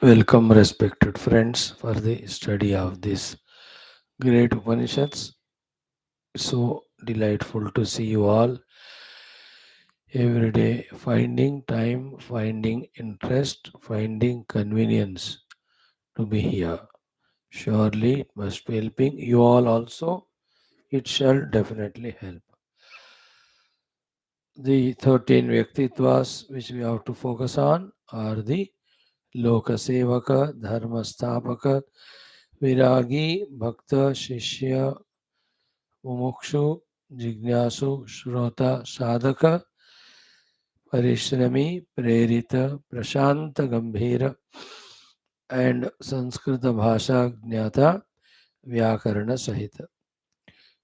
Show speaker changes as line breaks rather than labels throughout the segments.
Welcome, respected friends, for the study of this great Upanishads. So delightful to see you all every day, finding time, finding interest, finding convenience to be here. Surely it must be helping you all also. It shall definitely help. The 13 Vyaktitvas which we have to focus on are the Lokasevaka, Dharmastapaka, Viragi, Bhakta, Shishya, Mumukshu, Jignasu, Shrota, Sadhaka, Parishrami, Prerita, Prashanta, Gambhira, and Sanskrita Bhasha Jnata, Vyakarana Sahita.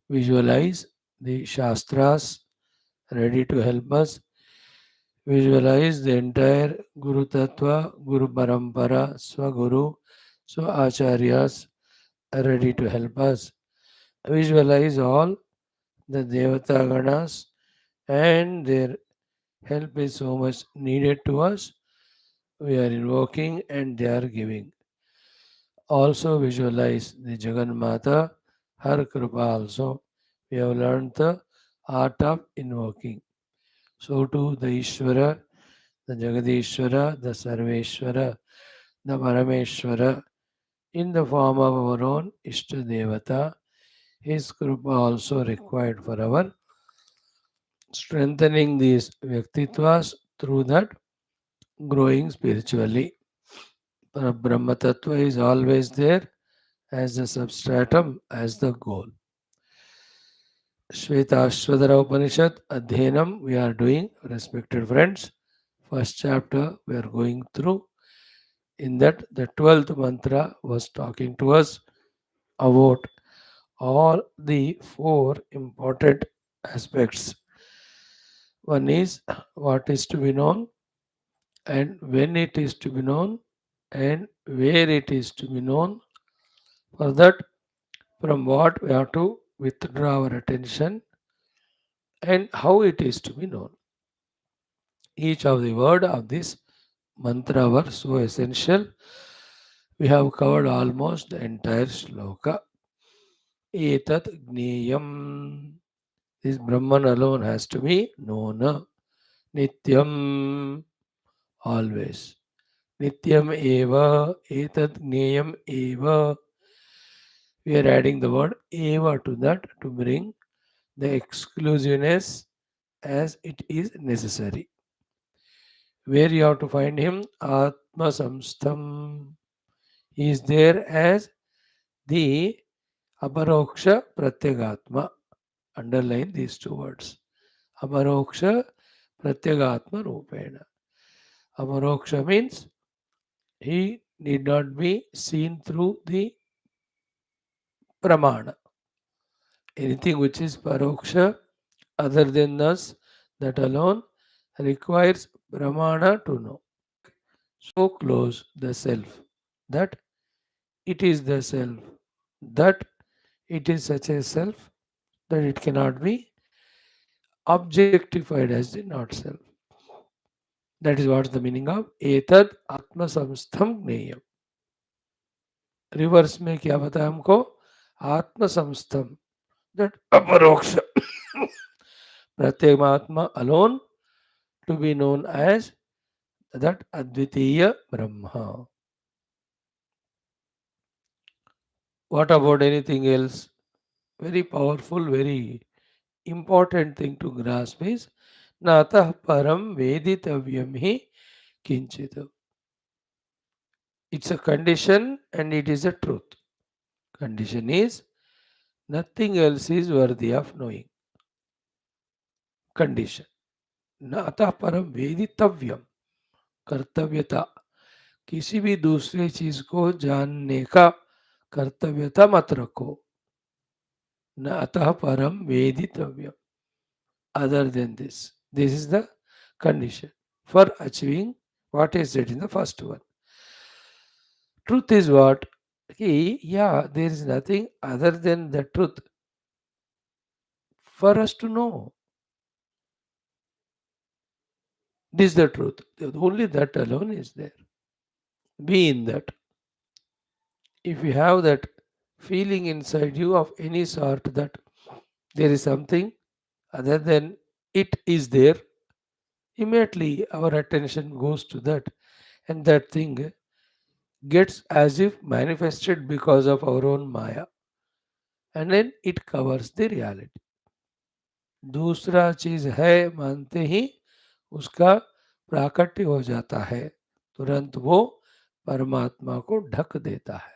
Visualize the Shastras ready to help us. Visualize the entire Guru Tattva, Guru Parampara, Swaguru, Acharyas ready to help us. Visualize all the Devata Ganas and their help is so much needed to us. We are invoking and they are giving. Also visualize the Jagan Mata, her Kripa also. We have learned the art of invoking. So too the Ishvara, the Jagadishvara, the Sarveshwara, the Parameshwara, in the form of our own Ishta Devata, his Kripa also required for our strengthening these Vyaktitvas through that growing spiritually. Brahma Tattva is always there as the substratum, as the goal. Shwethashwathara Upanishad Adhyanam we are doing, respected friends. First chapter we are going through. In that, the 12th mantra was talking to us about all the four important aspects. One is what is to be known, and when it is to be known, and where it is to be known. For that, from what we have to withdraw our attention and how it is to be known. Each of the word of this mantra were so essential. We have covered almost the entire shloka. Etat gneyam. This Brahman alone has to be known. Nityam. Always. Nityam eva. Etat gneyam eva. We are adding the word eva to that to bring the exclusiveness as it is necessary. Where you have to find him? Atma Samstham. He is there as the Aparoksha Pratyagatma. Underline these two words. Aparoksha Pratyagatma Rupena. Aparoksha means he need not be seen through the Pramana. Anything which is Paroksha other than us, that alone requires Pramana to know. So close the self that it is the self, that it is such a self that it cannot be objectified as the not self. That is what the meaning of etad atma samstham gneyam. Reverse में क्या बताया हमको? आत्म संस्थम, that अपरोक्ष pratyagamatma alone to be known as that advitiya brahma. What about anything else? Very powerful, very important thing to grasp is natah param veditavyam hi kinchit. It's a condition and it is a truth. Condition is nothing else is worthy of knowing. condition. न अतः परम वेदितव्यम, कर्तव्यता, किसी भी दूसरे चीज को जानने का कर्तव्यता मत रखो. न अतः परम वेदितव्यम, other than this. This is the condition for achieving what is said in the first one. Truth is what? Yeah, there is nothing other than the truth for us to know. This is the truth. Only that alone is there. Be in that. If you have that feeling inside you of any sort that there is something other than it is there, immediately our attention goes to that, and that thing gets as if manifested because of our own Maya, and then it covers the reality. दूसरा चीज है मानते ही उसका प्राकट्य हो जाता है, तुरंत वो परमात्मा को ढक देता है.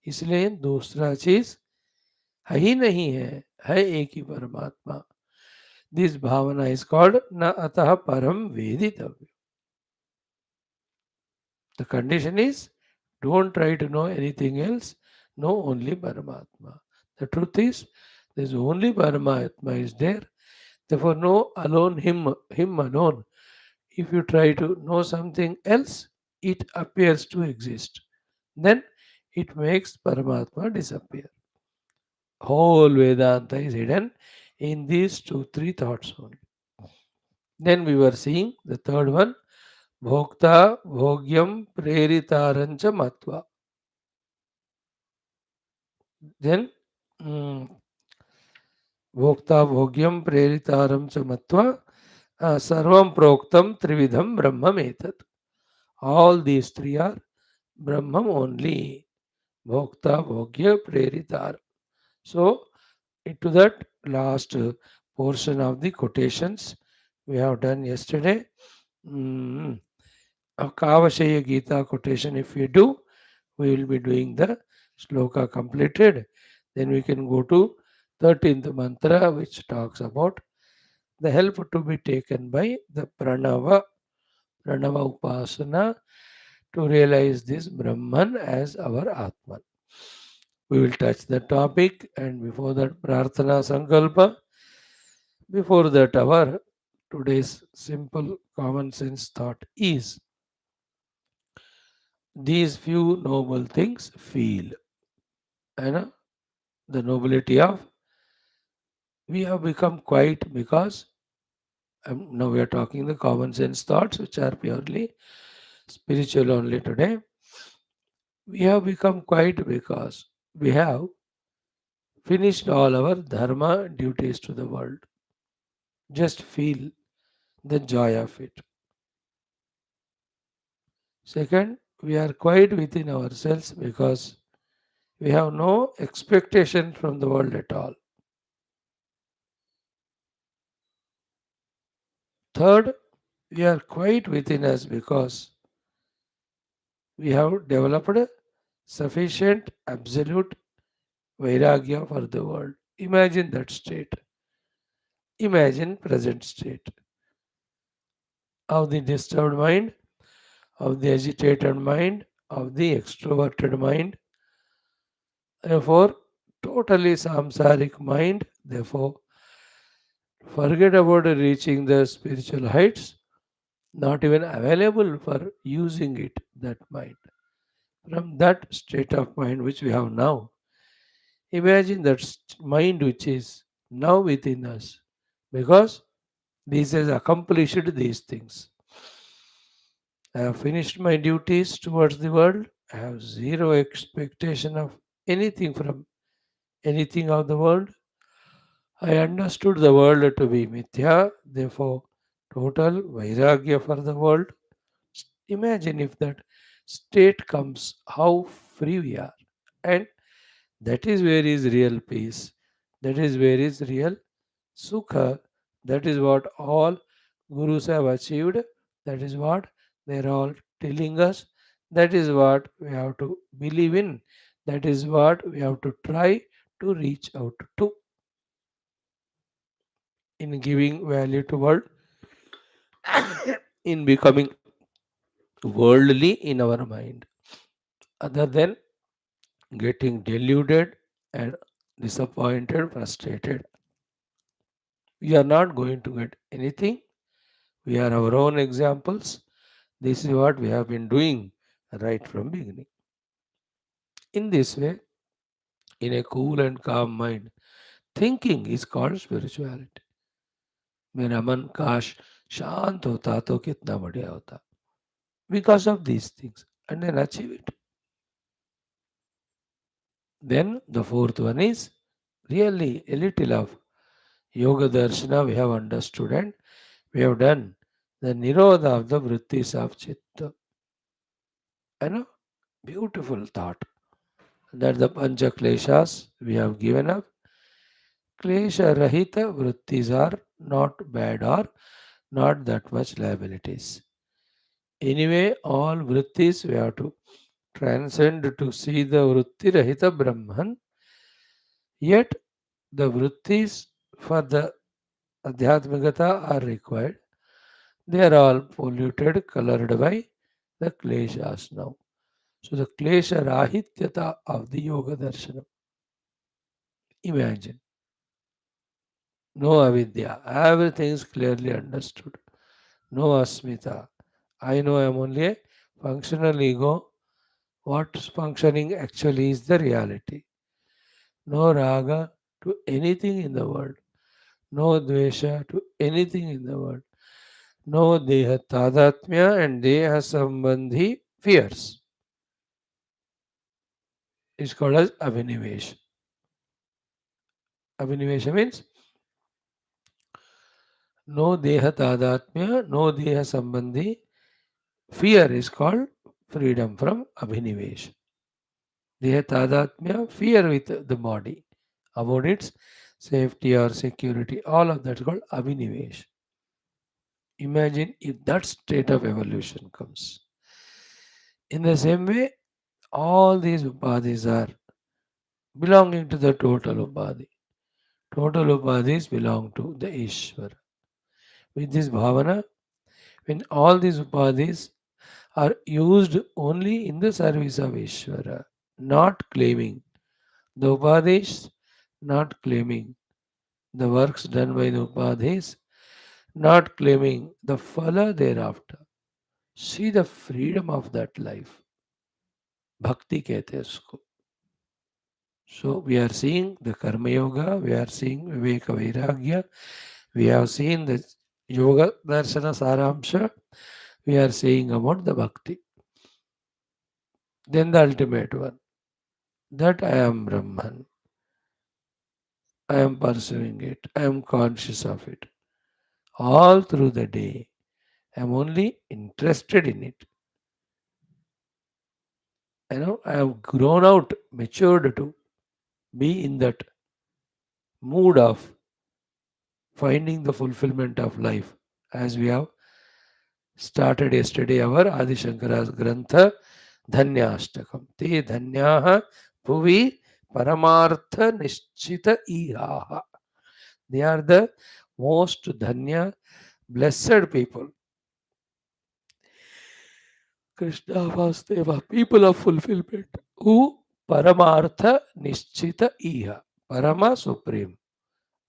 इसलिए दूसरा चीज है ही नहीं है एक ही परमात्मा. दिस भावना इज कॉल्ड न अतः परम वेदितव्य. The condition is don't try to know anything else, know only Paramatma. The truth is there's only Paramatma is there. Therefore know alone him alone. If you try to know something else, it appears to exist. Then it makes Paramatma disappear. Whole Vedanta is hidden in these two, three thoughts only. Then we were seeing the third one, Bhokta Bhogyam Preritarancha Matva. Then Bhokta Bhogyam Preritaram Cha Matva Sarvam Proktam Trividham Brahmam Etat. All these three are Brahmam only. Bhokta Bhogya Preritar. So, into that last portion of the quotations we have done yesterday, a Kavashaya Gita quotation, if we do, we will be doing the sloka completed. Then we can go to 13th mantra, which talks about the help to be taken by the Pranava Upasana to realize this Brahman as our Atman. We will touch the topic, and before that Prarthana Sankalpa. Before that, our today's simple common sense thought is these few noble things feel. You know, the nobility of we have become quiet because now we are talking the common sense thoughts which are purely spiritual only today. We have become quiet because we have finished all our dharma duties to the world. Just feel the joy of it. Second, we are quiet within ourselves because we have no expectation from the world at all. Third, we are quiet within us because we have developed sufficient absolute vairagya for the world. Imagine that state. Imagine present state of the disturbed mind, of the agitated mind, of the extroverted mind. Therefore, totally samsaric mind. Therefore, forget about reaching the spiritual heights, not even available for using it, that mind. From that state of mind which we have now, imagine that mind which is now within us, because this has accomplished these things. I have finished my duties towards the world. I have zero expectation of anything from anything of the world. I understood the world to be mithya, therefore, total vairagya for the world. Imagine if that state comes, how free we are. And that is where is real peace. That is where is real sukha. That is what all gurus have achieved. That is what they are all telling us. That is what we have to believe in. That is what we have to try to reach out to. in giving value to world, in becoming worldly in our mind, other than getting deluded and disappointed, frustrated. We are not going to get anything. We are our own examples. This is what we have been doing right from beginning. In this way, in a cool and calm mind, thinking is called spirituality. मेरा मन काश शांत होता तो कितना बढ़िया होता. Because of these things, and then achieve it. Then the fourth one is really a little of Yoga Darshana we have understood and we have done the Nirodha of the Vrittis of Chitta. You know, beautiful thought that the Pancha Kleshas we have given up. Klesha Rahita Vrittis are not bad or not that much liabilities. Anyway, all Vrittis we have to transcend to see the Vritti Rahita Brahman. Yet the Vrittis for the Adhyatmikata are required. They are all polluted, colored by the kleshas now. So the klesha rahityata of the yoga darshanam. Imagine, no avidya, everything is clearly understood. No asmita. I know I am only a functional ego. What functioning actually is the reality. No raga to anything in the world. No dvesha to anything in the world. No deha tadatmya and deha sambandhi fears. It's called as abhinivesh. Abhinivesha means no deha tadatmya, no deha sambandhi. Fear is called freedom from abhinivesh. Deha tadatmya, fear with the body about its safety or security. All of that is called abhinivesh. Imagine if that state of evolution comes. In the same way, all these upadhis are belonging to the total upadhi. Total upadhis belong to the Ishvara. With this bhavana, when all these upadhis are used only in the service of Ishvara, not claiming the upadhis, not claiming the works done by the upadhis, not claiming the phala thereafter. See the freedom of that life. Bhakti कहते हैं उसको. So we are seeing the Karma Yoga, we are seeing Viveka Vairagya, we have seen the Yoga Darshana Saramsha, we are seeing about the Bhakti. Then the ultimate one, that I am Brahman, I am pursuing it, I am conscious of it. All through the day, I am only interested in it. I have grown out, matured to be in that mood of finding the fulfillment of life as we have started yesterday our Adi Shankara's Grantha Dhanyashtakam. Te Dhanyaha Bhuvi Paramartha Nishchita Ihaha. They are the most Dhanya, blessed people. Krishna Vasudeva, people of fulfillment, who Paramartha Nishchita Iha. Parama Supreme.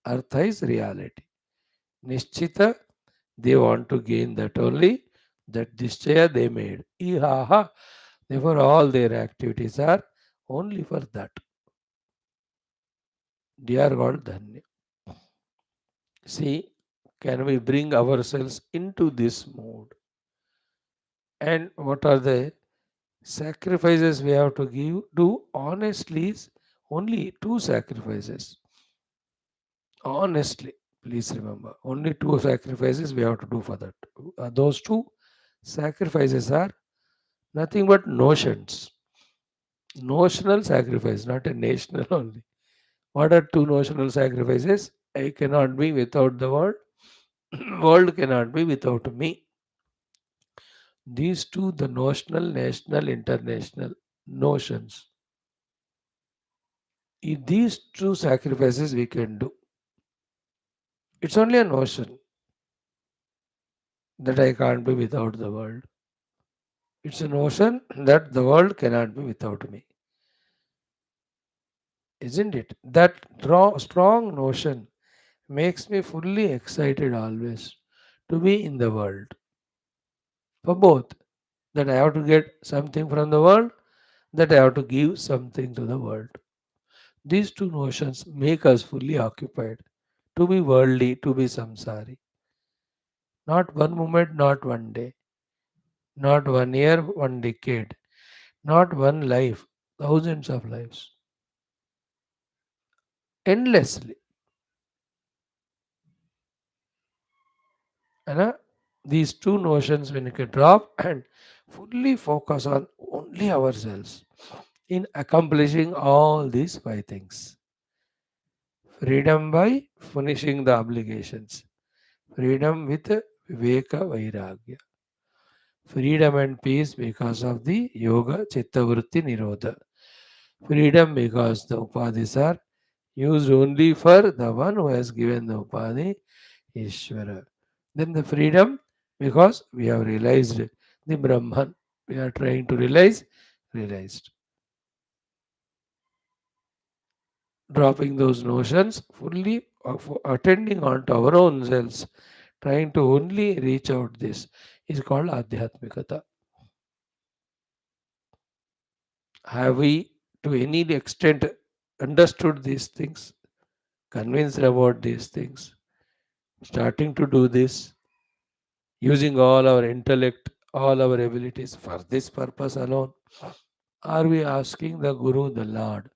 Artha is reality. Nishchita, they want to gain that only. That Dishchaya they made. Ihaha. Therefore, all their activities are only for that. They are called Dhanya. See, can we bring ourselves into this mood? And what are the sacrifices we have to give? Do honestly is only two sacrifices. Honestly, please remember, only two sacrifices we have to do for that. Those two sacrifices are nothing but notions. Notional sacrifice, not a national only. What are two notional sacrifices? I cannot be without the world. World cannot be without me. These two, the notional, national, international notions. If these two sacrifices we can do, It's only a notion that I can't be without the world. It's a notion that the world cannot be without me. Isn't it? That strong notion makes me fully excited always to be in the world. For both, that I have to get something from the world, that I have to give something to the world. These two notions make us fully occupied. To be worldly, to be samsari. Not one moment, not one day, not 1 year, 1 decade, not one life, thousands of lives. Endlessly. And these two notions, when you can drop and fully focus on only ourselves in accomplishing all these five things. Freedom by finishing the obligations. Freedom with Viveka Vairagya. Freedom and peace because of the Yoga Chitta Vritti Nirodha. Freedom because the Upadhis are used only for the one who has given the Upadhi, Ishvara. Then the freedom because we have realized the Brahman. We are trying to realized. Dropping those notions, fully of attending on to our own selves, trying to only reach out this is called Adhyatmikata. Have we to any extent understood these things, convinced about these things, starting to do this, using all our intellect, all our abilities for this purpose alone? Are we asking the Guru, the Lord,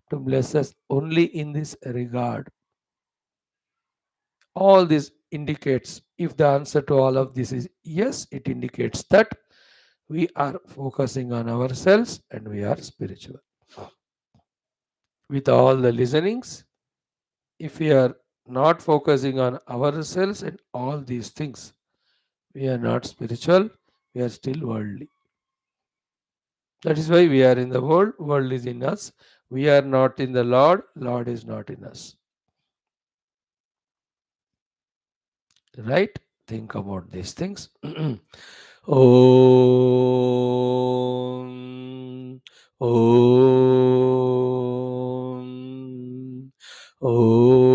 to bless us only in this regard? All this indicates, if the answer to all of this is yes, it indicates that we are focusing on ourselves and we are spiritual. With all the listenings, if we are not focusing on ourselves and all these things, we are not spiritual, we are still worldly. That is why we are in the world, world is in us. We are not in the Lord, Lord is not in us. Right? Think about these things. Om. Om. Om.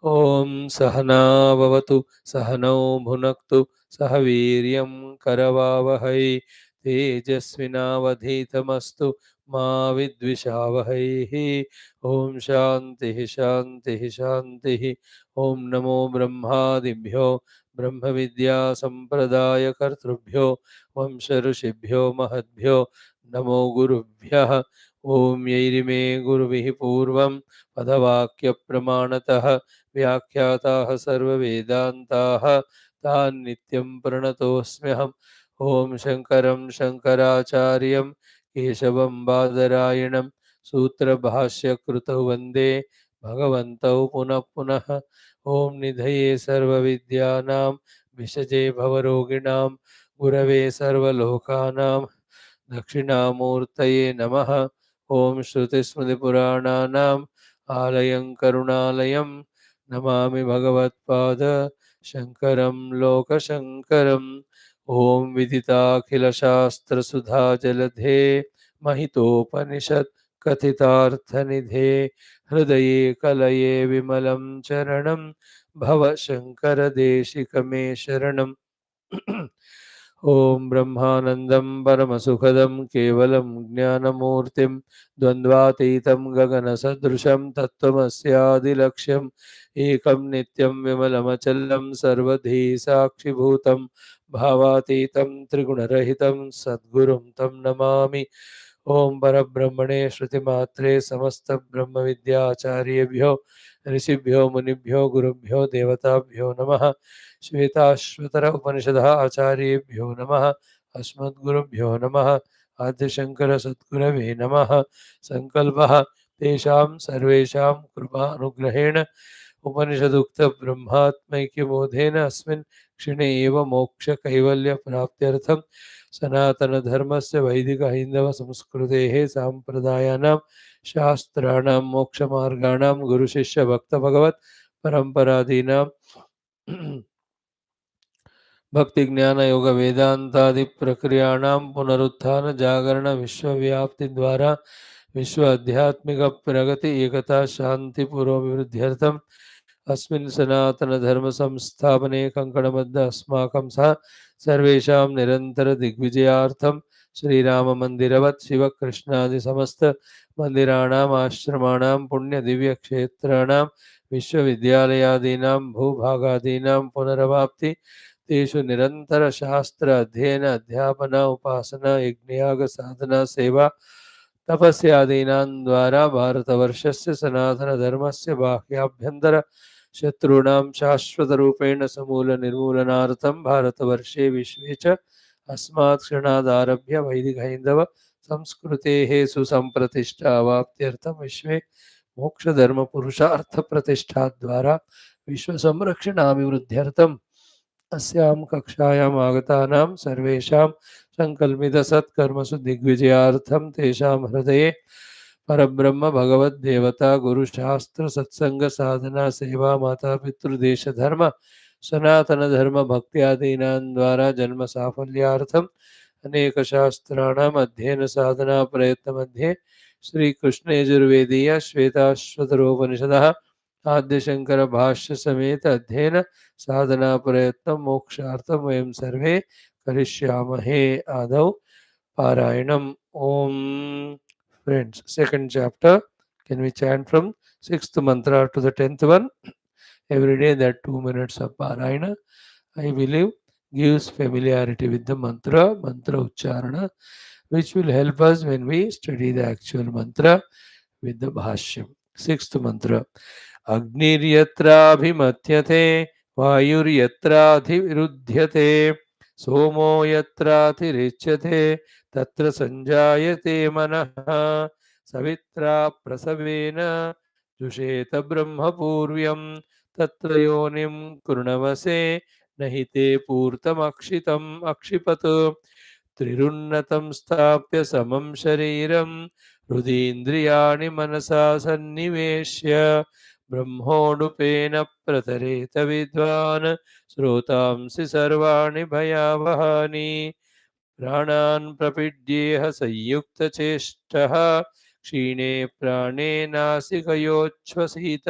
Om Sahana Bhavatu Sahanau Bhunaktu Sahaviryam Karavavahai Tejasvinavadhitamastu Ma Vidvishavahai. Om Shanti Shanti Shanti. Om Namo Brahmadibhyo Brahma Vidya Sampradaya Kartrubhyo Vamsha Rishibhyo Mahadbhyo Namo Gurubhyah. Om Yairime Guruvihi Purvam Padavakya Pramanatah Vyakhyatāh Sarva Vedantāh Tān Nityam Pranatosmyaham. Om Shankaram Shankaracharyam Keshavam Badarayanam Sutra Bhashya Krutau Vande Bhagavantau Punah Punah. Om Nidhaye Sarva Vidyanam Vishaje Bhavaroginam Gurave Sarva Lokanam Dakshinamurtaye Namaha. Om Shruti Smriti Purananam Alayam Karunalayam Namami Bhagavatpada Shankaram Lokashankaram. Om Viditakhila Shastra Sudha Jaladhe Mahitopanishad Kathitarthanidhe Hridaye Kalaye Vimalam Charanam Bhava Shankara Deshikame Sharanam. Om Brahmanandam Paramasukadam Kevalam Jnanamurtim Dvandvatitam Gaganasadrusham Tattvamasyadirlakshyam Ekam Nityam Vimalamachalam Sarvadhi Sakshibhutam Bhavatitam Trigunarahitam Sadgurum Tam Namami. Om Parabrahmane Shruti Matre Samasta Brahma Vidya Acharyebhyo ऋषिभ्यो मुनिभ्यो गुरुभ्यो देवताभ्यो नमः. श्वेताश्वतर उपनिषदः आचार्येभ्यो नमः. अस्मद्गुरुभ्यो नमः. आद्यशंकर सद्गुरवे नमः. संकल्पः तेषां सर्वेषां कृपानुग्रहेण उपनिषदुक्त ब्रह्मात्मैक्यबोधेन अस्मिन् क्षिणे एव मोक्षकैवल्यप्राप्त्यर्थं सनातनधर्मस्य वैदिकहैन्दवसंस्कृतेः साम्प्रदायानां शास्त्राणां मोक्षमार्गाणां गुरुशिष्यभक्तभगवत् परम्परादीनां भक्ति ज्ञान योग वेदांतादि प्रक्रियाणां पुनरुत्थान जागरण विश्वव्याप्ति द्वारा विश्व आध्यात्मिक प्रगति एकता शांति पुरोभिवृद्ध्यर्थम अस्मिन् सनातन धर्म संस्थापने कंकणबद्ध अस्माकं सह सर्वेषां निरंतर दिग्विजयार्थम श्रीराम मंदिरवत् शिव कृष्णादि समस्त मंदिराणाम् आश्रमाणां पुण्य दिव्य क्षेत्राणां विश्वविद्यालयादीनां भूभागादीनां पुनरवाप्ति तेषु निरंतर शास्त्र अध्ययन अध्यापन उपासना यज्ञयाग साधना सेवा तपस्यादीनां द्वारा भारतवर्षस्य सनातनधर्मस्य बाह्याभ्यन्तर शत्रूणां शाश्वतरूपेण समूलनिर्मूलनार्थं भारतवर्षे विश्वे च अस्मात् क्षणादारभ्य वैदिकहैन्दव संस्कृतेः सुसम्प्रतिष्ठा अवाप्त्यर्थं विश्वे मोक्षधर्मपुरुषार्थप्रतिष्ठाद्वारा विश्वसंरक्षणाभिवृद्ध्यर्थं अस्यां कक्षायाम् आगतानां सर्वेषां सङ्कल्पितसत्कर्मसु दिग्विजयार्थं तेषां हृदये परब्रह्म भगवद्देवता गुरुशास्त्र सत्संग साधना सेवा माता पितृदेश धर्म सनातन धर्म भक्त्यादीनां द्वारा जन्म साफल्यार्थम् अनेक शास्त्राणाम् अध्ययन साधना प्रयत्न मध्ये श्री कृष्ण यजुर्वेदीय श्वेताश्वतरोपनिषदः आद्य शंकर भाष्य समेत अध्ययन साधना प्रयत्न मोक्षार्थम वयं सर्वे करिष्यामहे आदौ पारायणम ओम friends second chapter can we chant from sixth mantra to the 10th one every day that 2 minutes of parayana I believe gives familiarity with the mantra ucharana which will help us when we study the actual mantra with the bhashyam sixth mantra अग्निर्यत्राभिमथ्यते वायुर्यत्राधिविरुध्यते सोमो यत्रातिरिच्यते तत्र संजायते मनः सवित्रा प्रसवेन जुषेत ब्रह्मपूर्व्यं तत्र योनिं कृणवसे नहि ते पूर्तमक्षितम् अक्षिपत् त्रिरुन्नतं स्थाप्य समं शरीरं हृदीन्द्रियाणि मनसा सन्निवेश्य ब्रह्मोडुपेन प्रतरेत विद्वान् श्रोतांसि सर्वाणि भयावहानि प्राणान् प्रपीड्येह संयुक्तचेष्टः क्षीणे प्राणे नासिकयोच्छ्वसित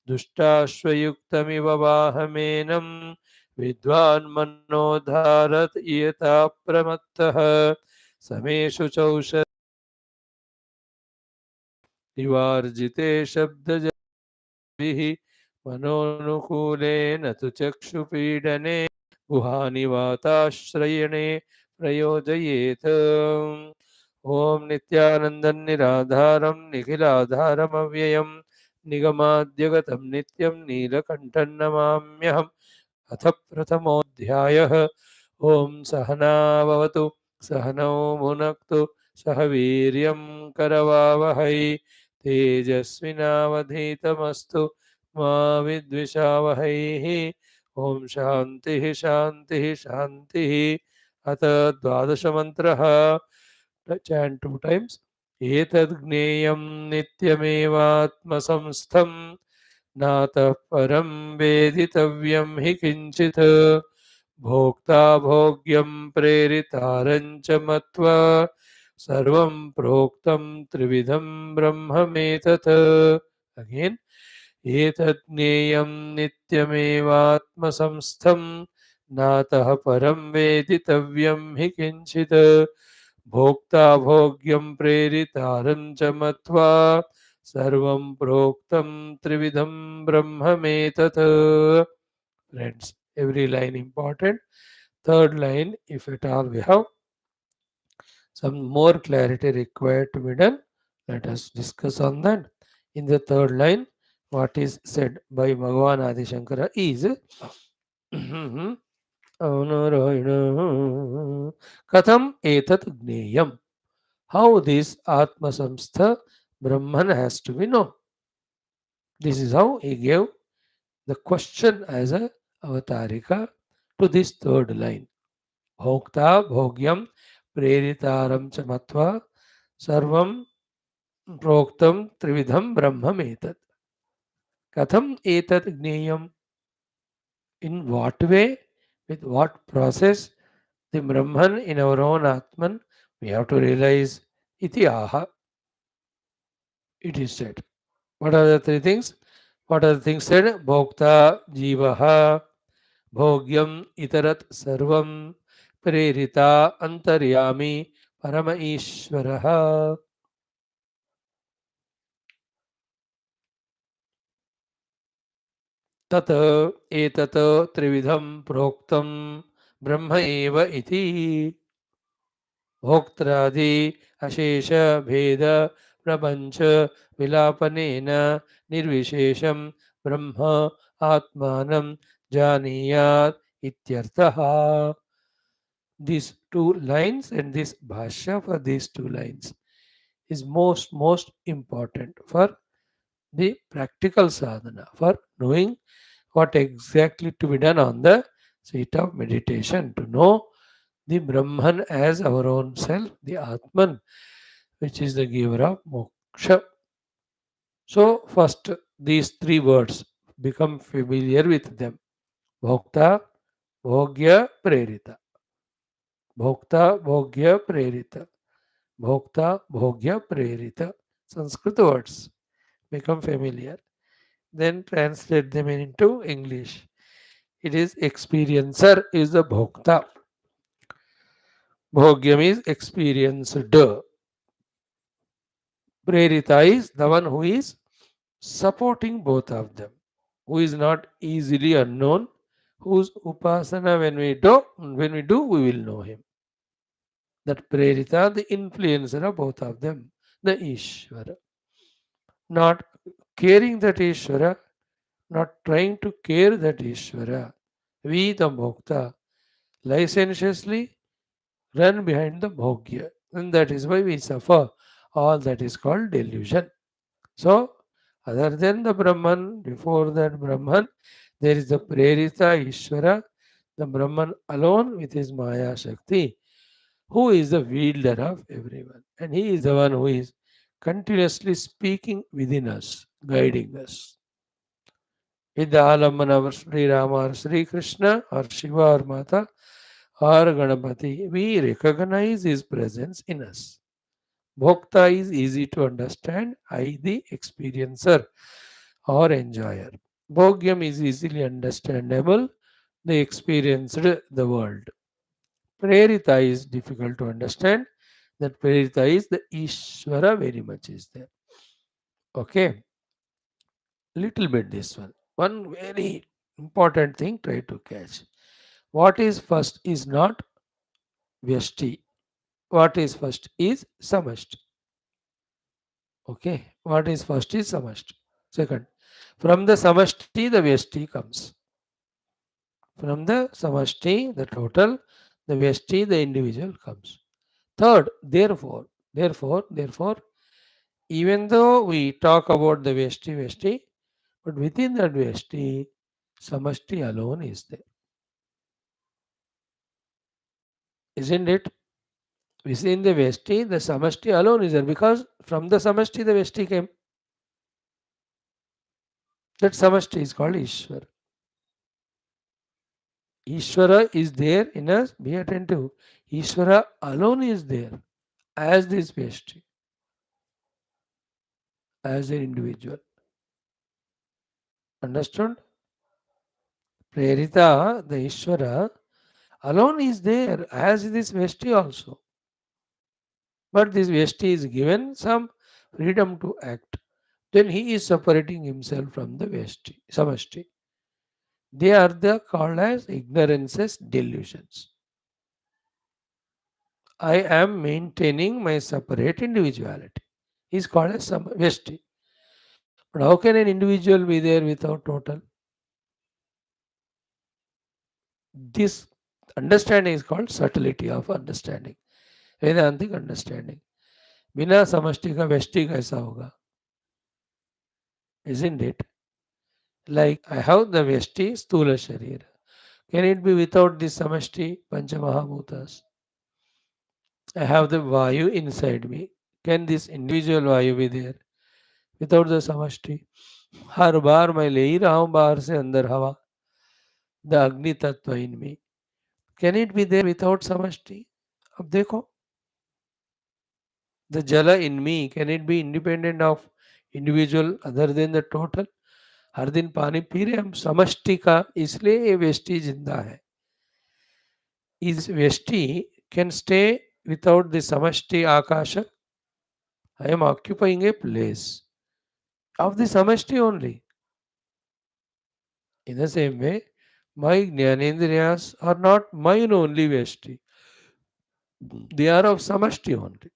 दुष्टाश्वयुक्तमिव वाहमेनं विद्वान् मनोधारत इयता प्रमत्तः समेषु चौषधिभिः इवार्जिते शब्दजभिः मनोनुकूलेन तु चक्षुपीडने गुहानि वाताश्रयणे प्रयोजयेत् ॐ नित्यानन्दं निराधारं निखिलाधारमव्ययं निगमाद्यगतं नित्यं नीलकण्ठं नमाम्यहम् अथ प्रथमोऽध्यायः ॐ सहना भवतु सहनौ भुनक्तु सह वीर्यं करवावहै तेजस्विनावधीतमस्तु मा विद्विषावहैः ॐ शान्तिः शान्तिः शान्तिः अथ द्वादशमन्त्रः chant 2 times एतद् ज्ञेयं नित्यमेवात्मसंस्थं नातः परं वेदितव्यं हि किञ्चित् भोक्ता भोग्यं प्रेरितारं च मत्वा सर्वं प्रोक्तं त्रिविधं ब्रह्ममेतत् अगेन एतद् ज्ञेयं नित्यमेवात्मसंस्थं नातः परं वेदितव्यं हि किञ्चित् भोक्ता भोग्यं प्रेरितारं च मत्वा सर्वं प्रोक्तं त्रिविधं ब्रह्ममेतत् friends every line important third line if at all we have some more clarity required to be done let us discuss on that in the third line what is said by Bhagavan Adi Shankara is katham etat gneyam how this atma samstha brahman has to be known this is how he gave the question as a avatarika to this third line. Bhokta bhogyam preritaram cha matva sarvam proktam trividham brahmam etat. Katham etat gneyam? In what way? With what process? The Brahman in our own Atman, we have to realize iti aha, it is said. What are the three things? What are the things said? Bhokta jivaha bhogyam itarat sarvam prerita antaryami parama ishvaraha. तत् एतत् त्रिविधं प्रोक्तं ब्रह्म एव इति भोक्त्रादि अशेष भेद प्रपंच विलापनेन निर्विशेषं ब्रह्म आत्मानं जानीयात् इत्यर्थः. These two lines and this bhashya for these two lines is most important for the practical sadhana, for knowing what exactly to be done on the seat of meditation, to know the Brahman as our own self, the Atman, which is the giver of moksha. So, first, these three words, become familiar with them. Bhokta, Bhogya, Prerita. Bhokta, Bhogya, Prerita. Bhokta, Bhogya, Prerita. Sanskrit words become familiar. Then translate them into English. It is experiencer is the bhokta. Bhogyam is experienced. Prerita is the one who is supporting both of them, who is not easily unknown, whose upasana when we do, we will know him. That Prerita, the influencer of both of them, the Ishvara. Not caring that Ishvara, not trying to care that Ishvara. We, the Bhokta, licentiously run behind the bhogya. And that is why we suffer all that is called delusion. So, other than the Brahman, before that Brahman, there is the Prerita Ishvara, the Brahman alone with his Maya Shakti, who is the wielder of everyone. And he is the one who is continuously speaking within us, guiding us. With the Alamana of Sri Rama or Sri Krishna or Shiva or Mata or Ganapati, we recognize his presence in us. Bhokta is easy to understand, I the experiencer or enjoyer. Bhogyam is easily understandable, they experienced the world. Prerita is difficult to understand, that Prerita is the Ishvara very much is there. Okay, little bit this one. One very important thing, try to catch. What is first is not Vyashti. What is first is Samashti. Okay, what is first is Samashti. Second, from the Samashti, the Vyashti comes. From the Samashti, the total, the Vyashti, the individual comes. Third, therefore, even though we talk about the Vyashti, but within that Vyashti, Samashti alone is there. Isn't it? Within the Vyashti, the Samashti alone is there because from the Samashti, the Vyashti came. That Samashti is called Ishvara. Ishvara is there in us, be attentive. Ishvara alone is there as this Vyashti, as an individual. Understood? Prerita, the Ishvara, alone is there as this Vyashti also. But this Vyashti is given some freedom to act. Then he is separating himself from the Vyashti, Samashti. They are the called as ignorances, delusions. I am maintaining my separate individuality. Is called as Vyashti. But how can an individual be there without total? This understanding is called subtlety of understanding. वेदांतिक understanding बिना समष्टि का व्यष्टि कैसा होगा? Isn't it? Like I have the व्यष्टि स्थूल शरीर, Can it be without the samashti Panchamahabhutas? I have the Vayu inside me. Can this individual Vayu be there without the samashti? हर बार मैं ले ही रहा हूँ बाहर से अंदर हवा, the agni tattva in me. Can it be there without samashti? अब देखो, the jal in me, can it be independent of individual other than the total? हर दिन पानी पी रहे हम समष्टि का, इसलिए ये व्यष्टि जिंदा है. इस व्यष्टि can stay without the samashti akasha? I am occupying a place of the samashti only. In the same way, my jnanendriyas are not mine only vyashti. They are of samashti only.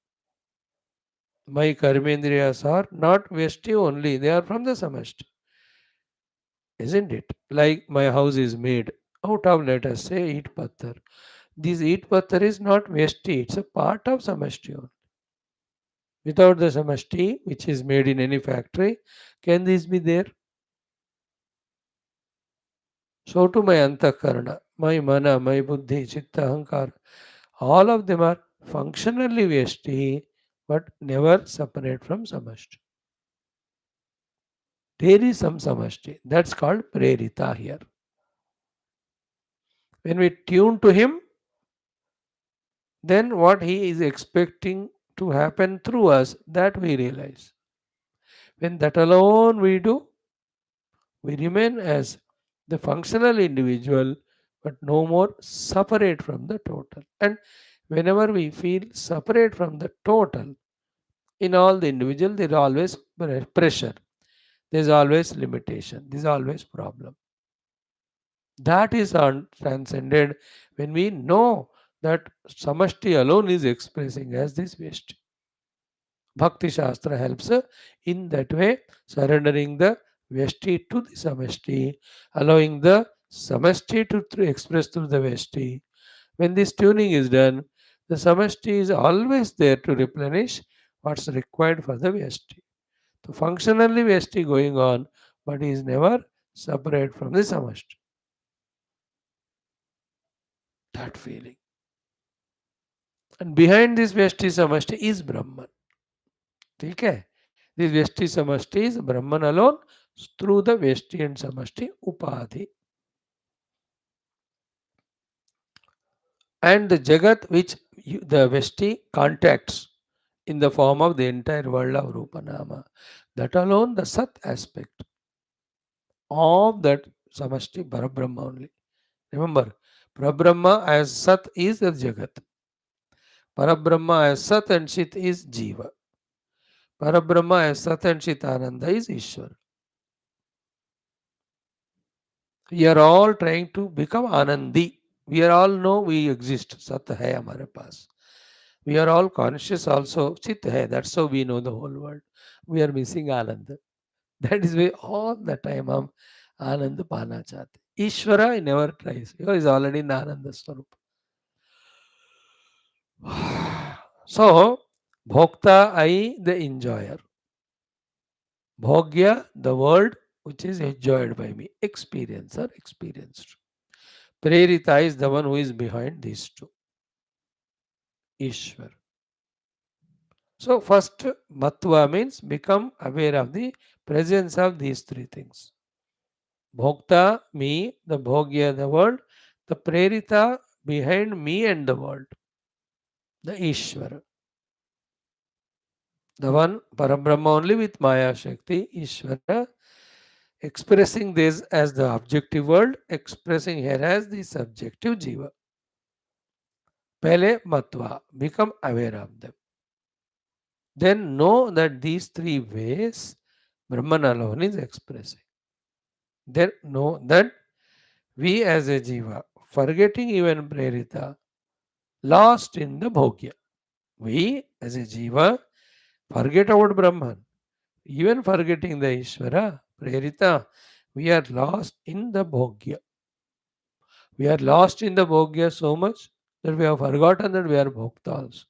My karmendriyas are not vyashti only. They are from the samashti. Isn't it? Like my house is made out of, let us say, eat patthar. This eat patthar is not vyashti. It's a part of samashti only. Without the samashti, which is made in any factory, can this be there? So to my antakarana, my mana, my buddhi, chitta, ahankara, all of them are functionally vyashti, but never separate from samashti. There is some samashti. That's called prerita here. When we tune to him, then what he is expecting to happen through us, that we realize. When that alone we do, we remain as the functional individual, but no more separate from the total. And whenever we feel separate from the total, in all the individual, there is always pressure, there is always limitation, there is always problem. That is transcended when we know that samashti alone is expressing as this Vyashti. Bhakti Shastra helps in that way, surrendering the Vyashti to the samashti, allowing the samashti to express through the Vyashti. When this tuning is done, the samashti is always there to replenish what's required for the Vyashti. So functionally Vyashti going on, but he is never separate from the samashti. That feeling. And behind this Vyashti samashti is Brahman. ठीक है? This Vyashti samashti is Brahman alone through the Vyashti and samashti upadhi. And the Jagat which the Vyashti contacts in the form of the entire world of Rupa Nama. That alone, the Sat aspect of that Samashti Parabrahma only. Remember, Parabrahma as Sat is the Jagat. Parabrahma as Sat and Chit is Jiva. Parabrahma as Sat and Chit Ananda is Ishwar. We are all trying to become Anandi. We are all know we exist. Sat hai hamare paas. We are all conscious also. Chit hai. That's how we know the whole world. We are missing Ananda. That is why all the time हम आनंद पाना चाहते. Ishwara never tries because he is already in Ananda Swarup. So, Bhokta, I, the enjoyer. Bhogya, the word which is enjoyed by me. Experiencer, experienced. Prerita is the one who is behind these two. Ishwar. So, first, Matva means become aware of the presence of these three things. Bhokta, me, the Bhogya, the world, the Prerita behind me and the world, the Ishvara. The one Parabrahma only with Maya Shakti, Ishvara, expressing this as the objective world, expressing here as the subjective Jiva. Pehle Matva, become aware of them. Then know that these three ways Brahman alone is expressing. Then know that we as a Jiva, forgetting even Prerita, lost in the Bhogya. We as a Jiva forget about Brahman. Even forgetting the Ishvara, Prerita, we are lost in the Bhogya. We are lost in the Bhogya so much that we have forgotten that we are Bhokta also.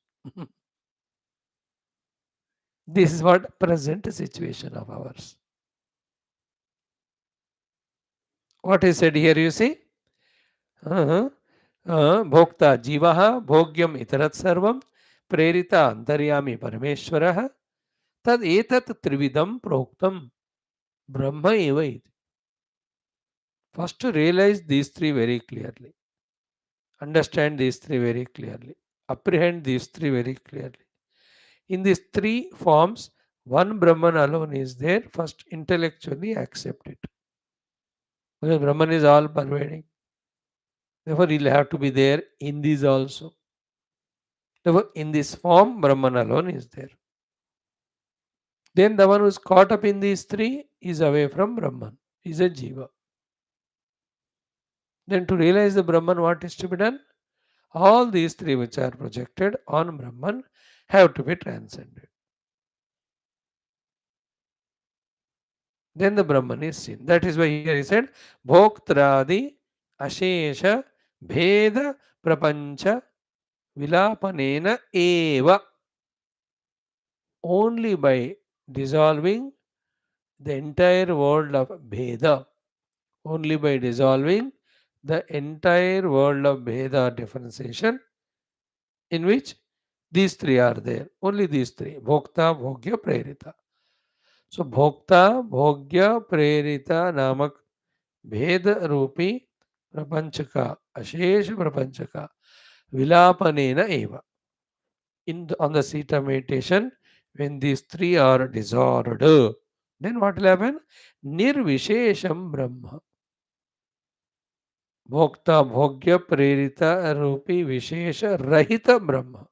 This is what present situation of ours. What is said here, you see? Uh, Bhokta Jivaha Bhogyam Itarat Sarvam Prerita Antaryami Parameshwaraha Tad Etat Trividam Proktam Brahma Eva iti. First to realize these three very clearly. Understand these three very clearly. Apprehend these three very clearly. In these three forms, one Brahman alone is there. First, intellectually accept it. Because Brahman is all pervading. Therefore, he'll have to be there in these also. Therefore, in this form, Brahman alone is there. Then the one who is caught up in these three is away from Brahman, is a Jiva. Then to realize the Brahman, what is to be done? All these three which are projected on Brahman have to be transcended. Then the Brahman is seen. That is why here he said, Bhoktradi Ashesha Bheda Prapancha Vilapanena Eva. Only by dissolving the entire world of Bheda, only by dissolving the entire world of Bheda differentiation, in which these three are there. Only these three. Bhokta, Bhogya, Prerita. So Bhokta, Bhogya, Prerita namak Bheda Rupi Prapanchaka, Ashesha Prapanchaka, Vilapanena Eva. On the seat of meditation, when these three are dissolved, then what will happen? Nirvishesham Brahma. Bhokta, Bhogya, Prerita, Rupi, Vishesha, Rahita Brahma.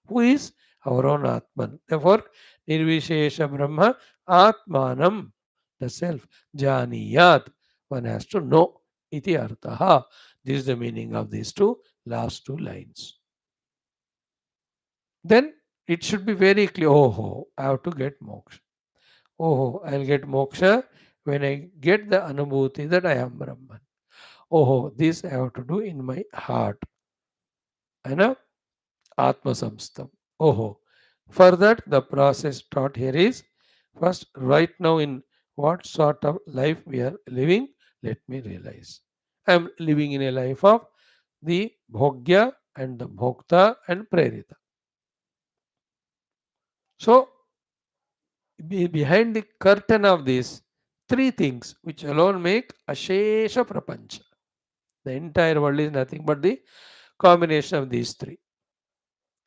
Who is our own Atman. Therefore, Nirvishesha Brahma, Atmanam, the self, Janiyat. One has to know. Iti Arthaha. This is the meaning of these two last two lines. Then it should be very clear. Oh, I have to get moksha. Oh, I'll get moksha when I get the anubhuti that I am Brahman. Oh, this I have to do in my heart. I know Atma Samstam. Oh, for that the process taught here is first, right now in what sort of life we are living, let me realize. I am living in a life of the Bhogya and the Bhokta and Prerita. So, behind the curtain of these three things, which alone make Ashesha Prapancha. The entire world is nothing but the combination of these three.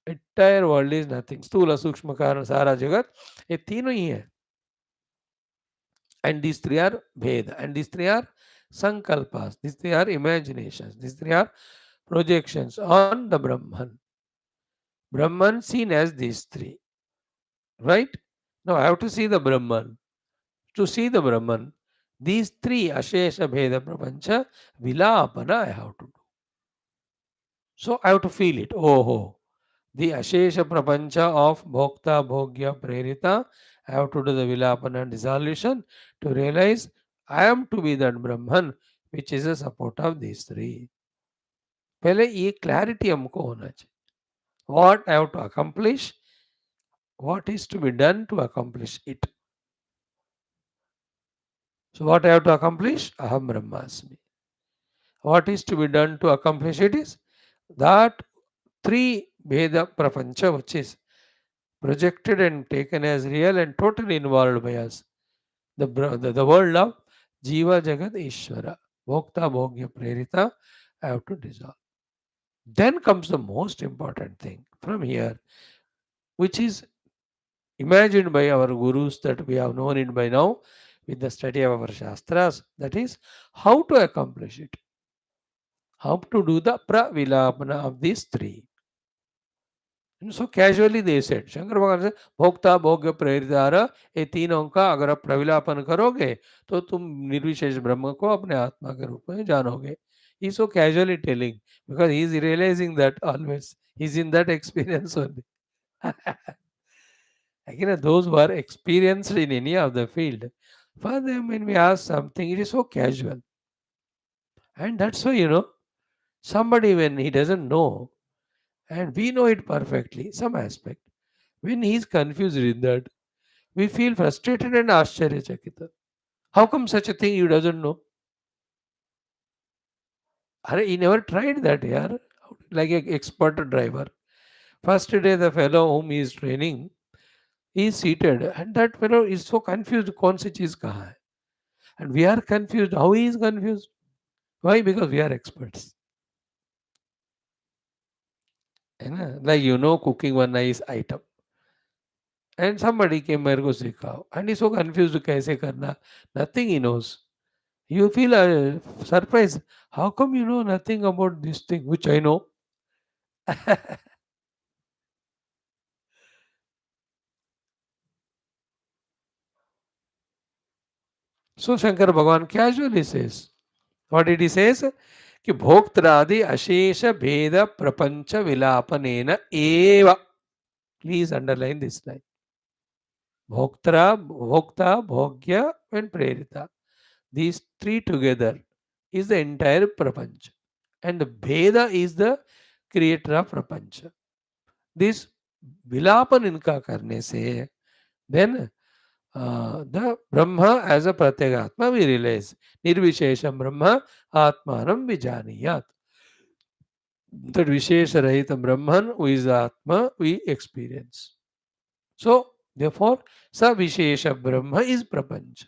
Entire world is nothing. स्थूल सूक्ष्म कारण सारा जगत ये तीनों ही है. And these three are Bheda. And these three are Sankalpas. These three are imaginations. These three are projections on the Brahman. Brahman seen as these three. Right? Now I have to see the Brahman. To see the Brahman, these three Ashesha Bheda Prapancha Vilapana I have to do. So I have to feel it. Oh, the Ashesha Prapancha of Bhokta, Bhogya, Prerita, I have to do the Vilapana dissolution to realize I am to be that Brahman which is a support of these three. पहले ये clarity हमको होना चाहिए. What I have to accomplish, what is to be done to accomplish it. So what I have to accomplish? Aham Brahmasmi. What is to be done to accomplish it is that three Veda Prapancha, which is projected and taken as real and totally involved by us. The world of Jiva Jagat Ishwara, Bhokta Bhogya Prerita, I have to dissolve. Then comes the most important thing from here, which is imagined by our gurus that we have known it by now with the study of our Shastras, that is how to accomplish it. How to do the pravilapana of these three. And so casually they said, Shankar भगवान से भोक्ता भोग्य प्रेरितारा ये तीनों का अगर आप प्रविलापन करोगे तो तुम निर्विशेष ब्रह्म को अपने आत्मा के रूप में जानोगे. He is so casually telling because he is realizing that always. He is in that experience only. Again, those who are experienced in any of the field, for them when we ask something, it is so casual. And that's why, somebody when he doesn't know, and we know it perfectly, some aspect, when he is confused in that, we feel frustrated and ashcharyachakita. How come such a thing you doesn't know? He never tried that here, like an expert driver. First day, the fellow whom he is training, he is seated, and that fellow is so confused. कौन सी चीज कहाँ है? And we are confused. How he is confused? Why? Because we are experts. है ना? Like cooking one nice item. And somebody came मेरे को सिखाओ. And he's so confused कैसे करना. Nothing he knows. You feel surprised. How come you know nothing about this thing which I know? So Shankara Bhagavan casually says, what did he says? कि भोक्त्रादि अशेष भेद प्रपंच विलापनेन एव. Please underline this line. Bhoktra, Bhokta, Bhogya and Prerita. These three together is the entire Prapancha. And the Bheda is the creator of Prapancha. This Vilapan inka karne se, then the Brahma as a Pratyagatma we realize. Nirvishesham Brahma Atmanam Vijaniyat. That Vishesha Rahita Brahman who is Atma we experience. So, therefore, Sa Vishesha Brahma is Prapancha.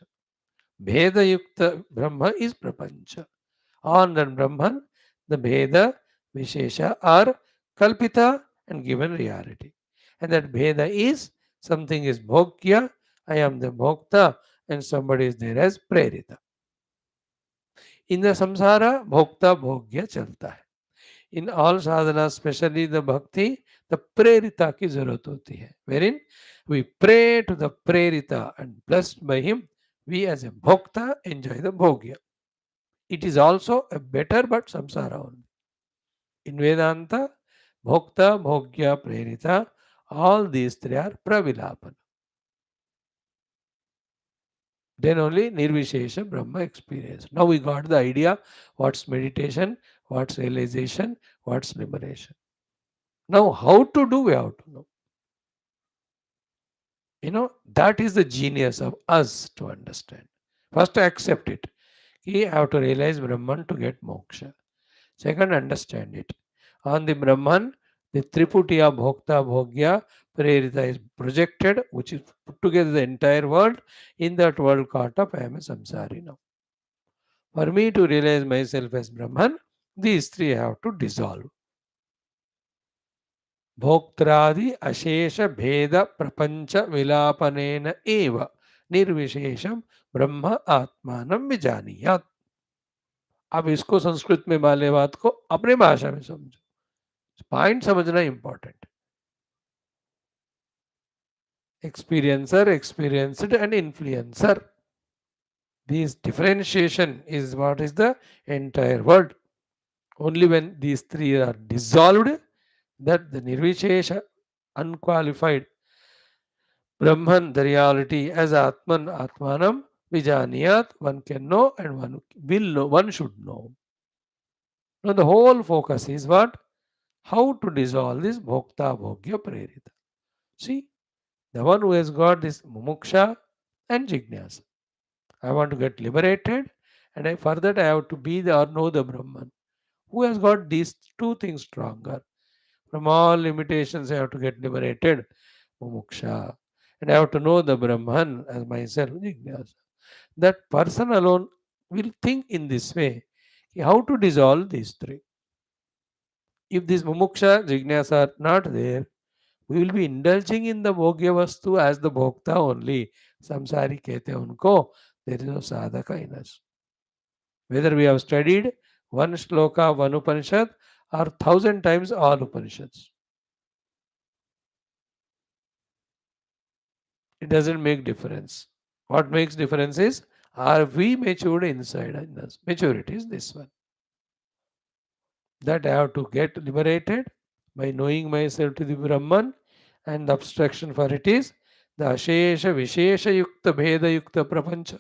Bheda-yukta Brahma is Prapancha. On the Brahman, the Bheda, Vishesha are Kalpita and given reality. And that Bheda is something is Bhogya, I am the Bhokta, and somebody is there as Prerita. In the samsara, Bhokta Bhogya chalta hai. In all sadhana, especially the bhakti, the prerita ki zarurat hoti hai. Wherein we pray to the prerita and blessed by him, we as a bhokta enjoy the bhogya. It is also a better but samsara only. In Vedanta, bhokta, bhogya, prerita, all these three are pravilapana. Then only nirvishesha Brahma experience. Now we got the idea what's meditation, what's realization, what's liberation. Now how to do, we have to know. That is the genius of us to understand. First, accept it. You have to realize Brahman to get moksha. Second, understand it. On the Brahman, the Triputiya Bhokta Bhogya Prerita is projected, which is put together the entire world. In that world caught up, I am a samsari now. For me to realize myself as Brahman, these three have to dissolve. भोक्त्रादि अशेष भेद प्रपंच विलापनेन एव निर्विशेषम ब्रह्म आत्मानं विजानीयात्. अब इसको संस्कृत में वाले बात को अपने भाषा में समझो. पॉइंट समझना important. Experiencer, experienced and influencer. This differentiation is what is the entire world. Only when these three are dissolved, that the nirvishesha, unqualified Brahman, the reality as Atman, Atmanam, Vijaniyat, one can know and one will know, one should know. Now the whole focus is what? How to dissolve this Bhokta Bhogya Prerita. See, the one who has got this Mumuksha and Jignasa. I want to get liberated, and for that I have to be the or know the Brahman. Who has got these two things stronger? From all limitations, I have to get liberated. Mumuksha. And I have to know the Brahman as myself, Jignasa. That person alone will think in this way. How to dissolve these three? If this mumuksha, jignasa are not there, we will be indulging in the bhogya vastu as the bhokta only. Samsari kehte unko. There is no sadhaka in us. Whether we have studied one shloka, one Upanishad, or 1,000 times all Upanishads, it doesn't make difference. What makes difference is, are we matured inside in us? Maturity is this one. That I have to get liberated by knowing myself to the Brahman, and the abstraction for it is the Ashesha Vishesha Yukta Bheda Yukta Prapancha,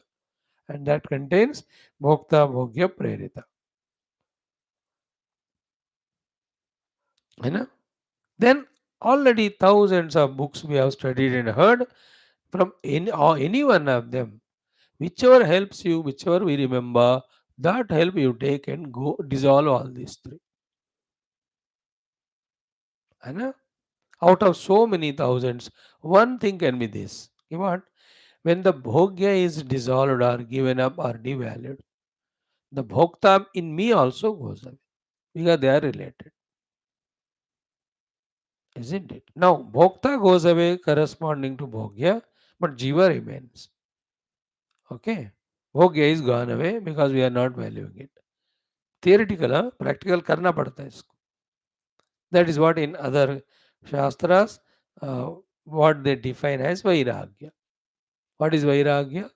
and that contains Bhokta Bhogya Prerita. Then already thousands of books we have studied and heard from any one of them. Whichever helps you, whichever we remember, That help you take and go dissolve all these three. है ना? Out of so many thousands, one thing can be this. You want? When the bhogya is dissolved or given up or devalued, the bhokta in me also goes away because they are related, isn't it? Now, bhokta goes away corresponding to bhogya, but jiva remains. Okay? Bhogya is gone away because we are not valuing it. Theoretical, huh? Practical करना पड़ता है इसको. That is what in other shastras, what they define as vairagya. What is vairagya?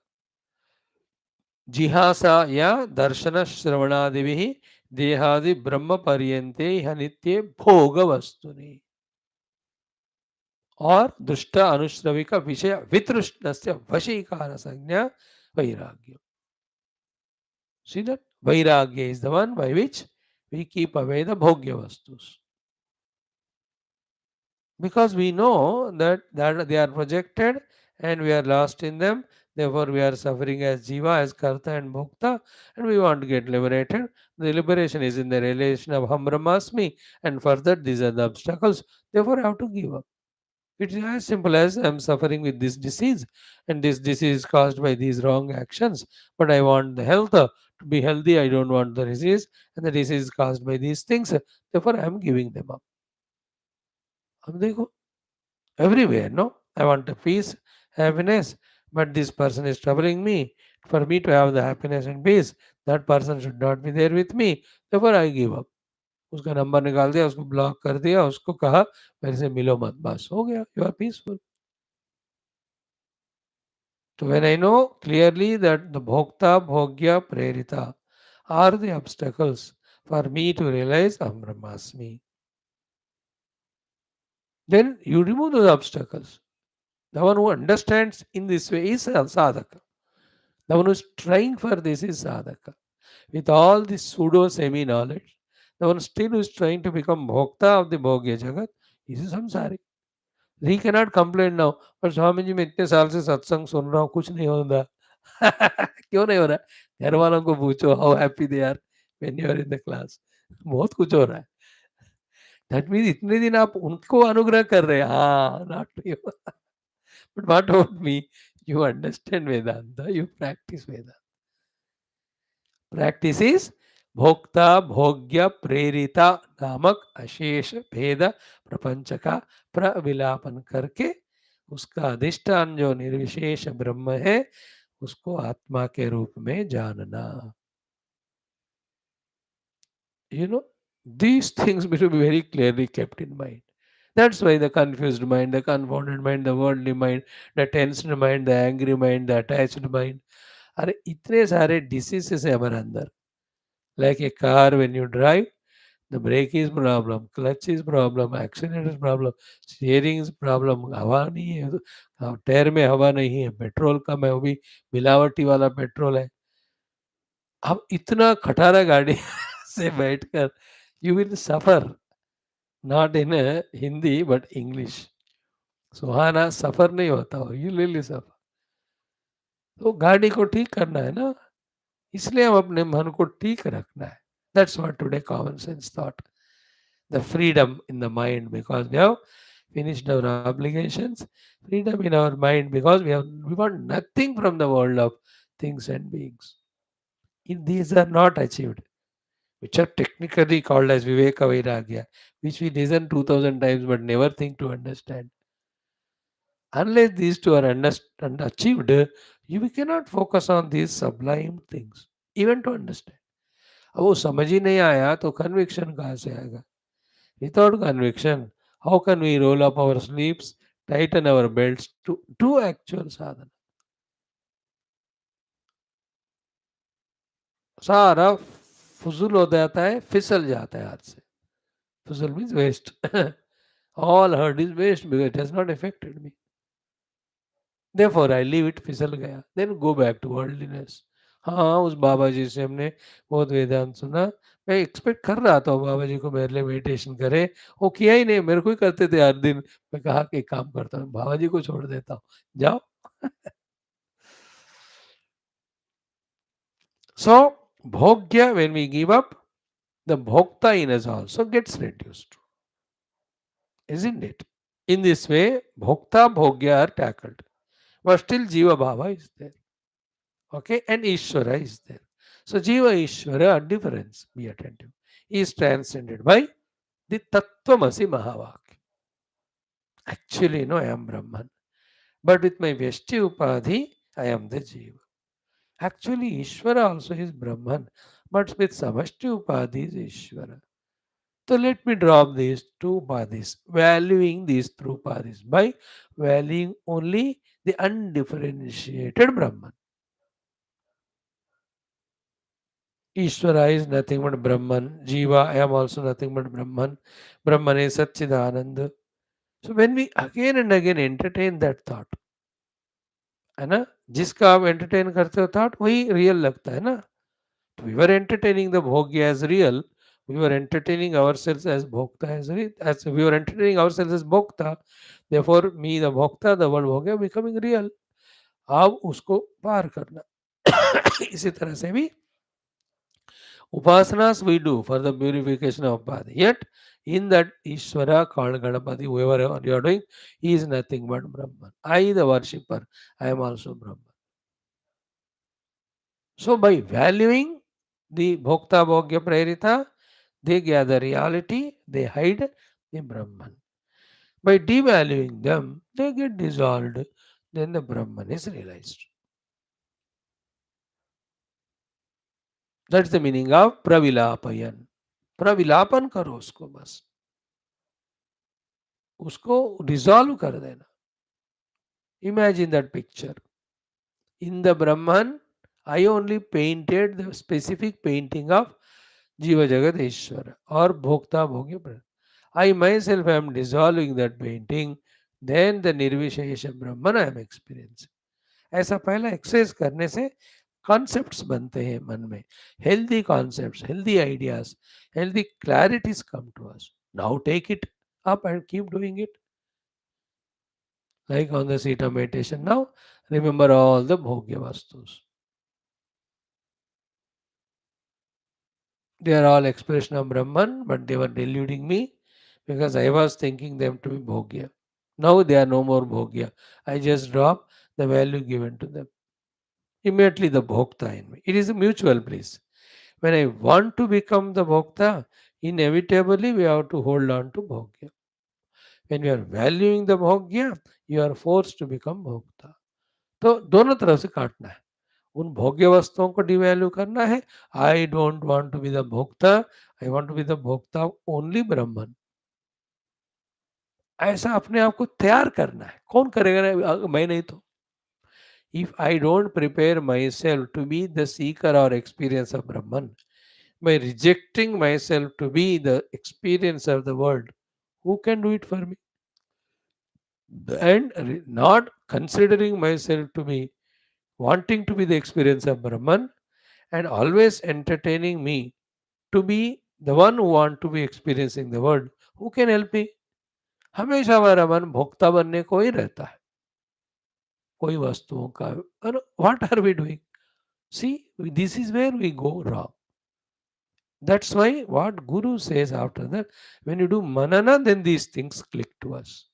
जिहासा या दर्शन श्रवणादिभिः देहादि ब्रह्म पर्यन्ते इह नित्ये भोग वस्तुनि और दुष्ट अनुश्रविक विषय वितृष्णस्य वशीकार संज्ञा वैराग्य. See that? Vairagya is the one by which we keep away the bhogya vastus. Because we know that they are projected and we are lost in them. Therefore, we are suffering as jiva, as karta and bhokta, and we want to get liberated. The liberation is in the relation of Ham Brahmasmi, and further, these are the obstacles. Therefore, I have to give up. It is as simple as I am suffering with this disease, and this disease is caused by these wrong actions. But I want the health to be healthy. I don't want the disease, and the disease is caused by these things. Therefore, I am giving them up. अब देखो everywhere, no? I want a peace, happiness, but this person is troubling me. For me to have the happiness and peace, that person should not be there with me. Therefore, I give up. उसका number निकाल दिया, उसको block कर दिया, उसको कहा मेरे से मिलो मत, बस हो गया. You are peaceful. So when I know clearly that the bhokta, bhogya, prerita are the obstacles for me to realize Aham Brahmasmi, then you remove those obstacles. The one who understands in this way is a sadhaka. The one who is trying for this is sadhaka. With all this pseudo semi knowledge, the one still who is trying to become bhokta of the bhogya jagat is a samsari. He cannot complain now. पर स्वामी जी मैं इतने साल से सत्संग सुन रहा हूँ कुछ नहीं हो रहा. क्यों नहीं हो रहा? घर वालों को पूछो how happy they are when you are in the class. बहुत कुछ हो रहा है. दैट मीन्स इतने दिन आप उनको अनुग्रह कर रहे हैं. हाँ, not you. But what about me? You understand Vedanta, you practice Vedanta. Practice is भोक्ता भोग्य प्रेरिता नामक अशेष भेद प्रपंच का प्रविलापन करके उसका अधिष्ठान जो निर्विशेष ब्रह्म है उसको आत्मा के रूप में जानना. You know, these things need to be very clearly kept in mind. That's why the confused mind, the confounded mind, the worldly mind, the tensed mind, the angry mind, the attached mind, अरे इतने सारे diseases है हमारे अंदर. Like a car, when you drive, the brake is problem, clutch is problem, accelerator is problem, steering is problem, हवा नहीं है, tyre में हवा नहीं है, पेट्रोल कम है, वो भी मिलावटी वाला पेट्रोल है. अब इतना खटारा गाड़ी से बैठकर you will suffer, not in a Hindi but English. सुहाना सफर नहीं होता हो, you really suffer. तो गाड़ी को ठीक करना है ना, इसलिए हम अपने मन को ठीक रखना है. That's what today common sense thought. The freedom in the mind because we have finished our obligations. Freedom in our mind because we want nothing from the world of things and beings. If these are not achieved, which are technically called as Viveka Vairagya, which we listen 2000 times but never think to understand. Unless these two are achieved, you cannot focus on these sublime things, even to understand. अब वो समझ ही नहीं आया तो conviction कहाँ से आएगा? Without conviction, how can we roll up our sleeves, tighten our belts to do actual sadhana? सारा फुजुल हो जाता है, फिसल जाता है हाथ से. Fuzul means waste. All heard is waste because it has not affected me. Therefore, I leave it, फिसल गया. Then go back to worldliness. हाँ, उस बाबा जी से हमने बहुत वेदांत सुना. मैं एक्सपेक्ट कर रहा था बाबा जी को मेरे लिए मेडिटेशन करे. वो किया ही नहीं, मेरे को ही करते थे हर दिन. मैं कहा कि एक काम करता हूँ, बाबा जी को छोड़ देता हूँ. जाओ. So, Bhogya, when we give up, the bhokta in us also gets reduced. Isn't it? In this way, bhokta, bhogya are tackled. But still Jiva Bhava is there. Okay, and Ishvara is there. So Jiva Ishvara are difference. Be attentive. Is transcended by the Tattvamasi Mahavakya. Actually, no, I am Brahman. But with my Vyashti Upadhi, I am the Jiva. Actually, Ishvara also is Brahman. But with Samashti Upadhi is Ishvara. So let me drop these two upadhis, valuing these two upadhis by valuing only the undifferentiated Brahman. Ishvara is nothing but Brahman. Jiva, I am also nothing but Brahman. Brahman is Satchidananda. So when we again and again entertain that thought, है ना, जिसका आप entertain करते हो thought वही real लगता है ना. We were entertaining the bhogya as real. We were entertaining ourselves as bhokta as we were entertaining ourselves as bhokta. Therefore, me the bhokta, the word bhogya becoming real. अब उसको पार करना. इसी तरह से भी upasanas we do for the purification of body. Yet, in that Ishvara called Ganapati, whoever you are doing, he is nothing but Brahman. I, the worshipper, I am also Brahman. So, by valuing the Bhokta Bhogya Prerita, they gather reality, they hide the Brahman. By devaluing them, they get dissolved, then the Brahman is realized. That's the meaning of Pravilapayan. प्रविलापन करो उसको बस, उसको dissolve कर देना. Imagine that picture. In the Brahman, I only painted the specific painting of Jiva Jagat Ishvara or Bhokta Bhogya. I myself am dissolving that painting, then the Nirvishesha Brahman I am experiencing. ऐसा पहला exercise करने से concepts बनते हैं मन में, healthy concepts, healthy ideas, healthy clarities come to us. Now take it up and keep doing it like on the seat of meditation. Now remember all the bhogya vastus. They are all expression of Brahman, but they were deluding me because I was thinking them to be bhogya. Now they are no more bhogya. I just drop the value given to them. Immediately the bhokta in me. It is a mutual bliss. When I want to become the bhokta, inevitably we have to hold on to bhogya. When you are valuing the bhogya, you are forced to become bhokta. तो दोनों तरफ से काटना है. उन भोग्य वस्तुओं को डिवैल्यू करना है. I don't want to be the bhokta, I want to be the bhokta only Brahman. ऐसा अपने आप को तैयार करना है. कौन करेगा? मैं नहीं तो. If I don't prepare myself to be the seeker और experience of Brahman, by rejecting myself to be the experience of the world, who can do it for me? And not considering myself to be wanting to be the experience of Brahman and always entertaining me to be the one who want to be experiencing the world, who can help me? हमेशा हमारा मन भोक्ता बनने को ही रहता है कोई वस्तुओं का. और what are we doing? See, this is where we go wrong. That's why what Guru says after that, when you do manana, then these things click to us.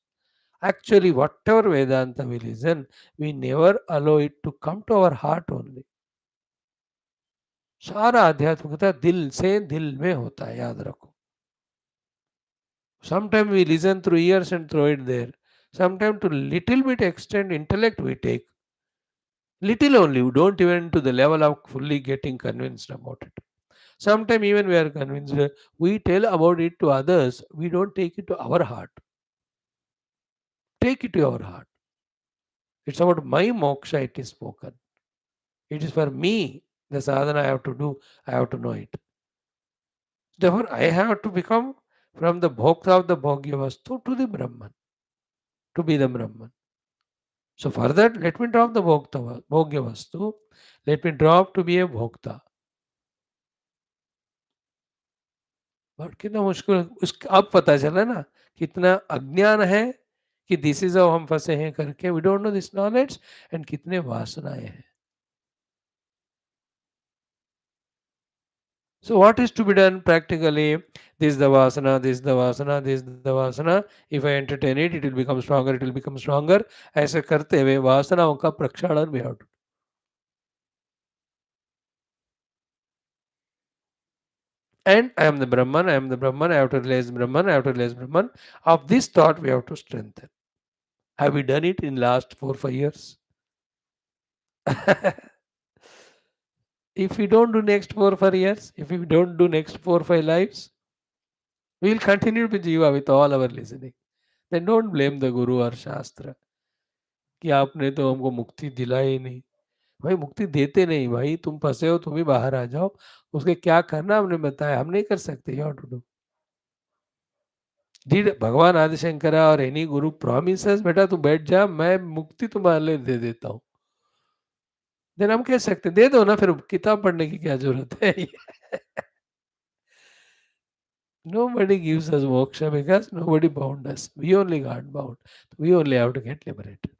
Actually, whatever Vedanta we listen, we never allow it to come to our heart only. सारा आध्यात्मिकता दिल से दिल में होता है, याद रखो. Sometimes we listen through ears and throw it there. Sometimes to little bit extent intellect we take. Little only, we don't even to the level of fully getting convinced about it. Sometimes even we are convinced, we tell about it to others, we don't take it to our heart. Take it to your heart. It's about my moksha it is spoken. It is for me, the sadhana I have to do, I have to know it. Therefore, I have to become from the bhokta of the bhogya vastu to the Brahman, to be the Brahman. So for that, let me drop the bhogya vastu, let me drop to be a bhokta. But कितना मुश्किल उस अब पता चला ना कितना अज्ञान है कि दिस इज हाउ हम फंसे हैं करके. We don't know this knowledge and कितने वासनाएं हैं. So what is to be done practically? This is the vasana, this is the vasana, this is the vasana. If I entertain it, it will become stronger, it will become stronger. ऐसे करते हुए वासनाओं का प्रक्षालन we have to. And I am the Brahman, I am the Brahman, I have to realize Brahman, I have to realize Brahman. Of this thought we have to strengthen. Have we done it in last 4 5 years? If we don't do next 4 5 years, if we don't do next 4 5 lives, we will continue to jiva with all our listening. Then don't blame the Guru or Shastra कि आपने तो हमको मुक्ति दिलाई ही नहीं. भाई मुक्ति देते नहीं भाई, तुम फंसे हो, तुम ही बाहर आ जाओ. उसके क्या करना हमने बताया, हम नहीं कर सकते. You have to do. Did Bhagwan Adishankara और एनी गुरु प्रॉमिसेस बेटा तू बैठ जा, मैं मुक्ति तुम्हारे लिए दे देता हूँ. देन हम कह सकते दे दो ना, फिर किताब पढ़ने की क्या जरूरत है. Nobody gives us moksha because nobody bound us. We only got bound. We only have to get liberated.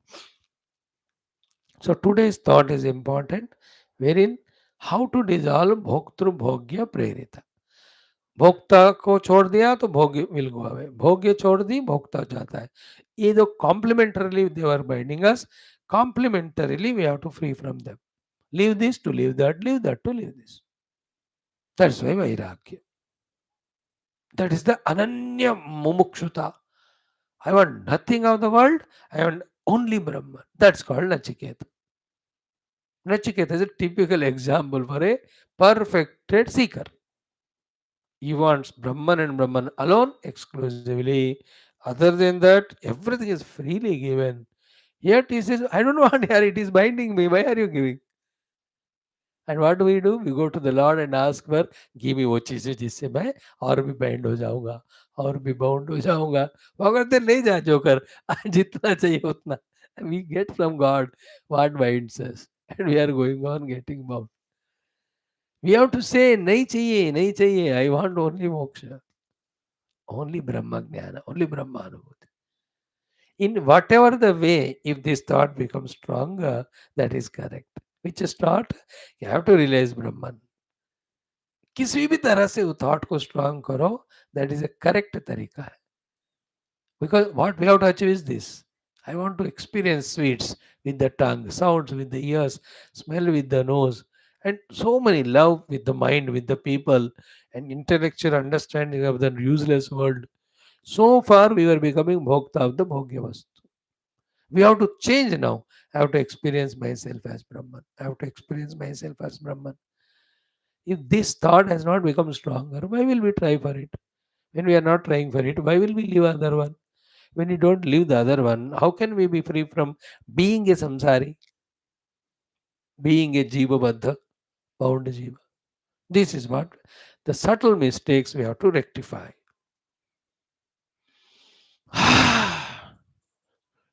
So today's thought is important, wherein how to dissolve bhoktru bhogya prerita. भोक्ता को छोड़ दिया तो भोग्य विल गो अवे, भोग्य छोड़ दी भोक्ता जाता है. ये जो complementarily they are binding us, complementarily we have to free from them. Leave this to leave that to leave this. That's why वैराग्य. That is the ananya mumukshuta. I want nothing of the world. I want only Brahman. That's called Nachiketa. Nachiketa is a typical example for a perfected seeker. He wants Brahman and Brahman alone exclusively. Other than that, everything is freely given. Yet he says, I don't want here, it is binding me. Why are you giving? And what do? We go to the Lord and ask for, give me वो चीज़ें जिससे मैं और भी band हो जाऊंगा, और भी बाउंड हो जाऊंगा. वो कहते नहीं जा जोकर, जितना चाहिए उतना. We get from God what binds us, and we are going on getting bound. We have to say नहीं चाहिए, नहीं चाहिए. I want only moksha, only Brahma Jnana, only Brahma Anubhuti. In whatever the way, if this thought becomes stronger, that is correct. Which is thought? You have to realize Brahman. किसी भी तरह से उस thought को strong करो, that is a correct तरीका है. Because what we have to achieve is this. I want to experience sweets with the tongue, sounds with the ears, smell with the nose, and so many love with the mind, with the people, and intellectual understanding of the useless world. So far we were becoming bhokta of the bhogya vastu. We have to change now. I have to experience myself as Brahman. I have to experience myself as Brahman. If this thought has not become stronger, why will we try for it? When we are not trying for it, why will we leave other one? When we don't leave the other one, how can we be free from being a samsari, being a jiva baddha, bound jiva? This is what the subtle mistakes we have to rectify.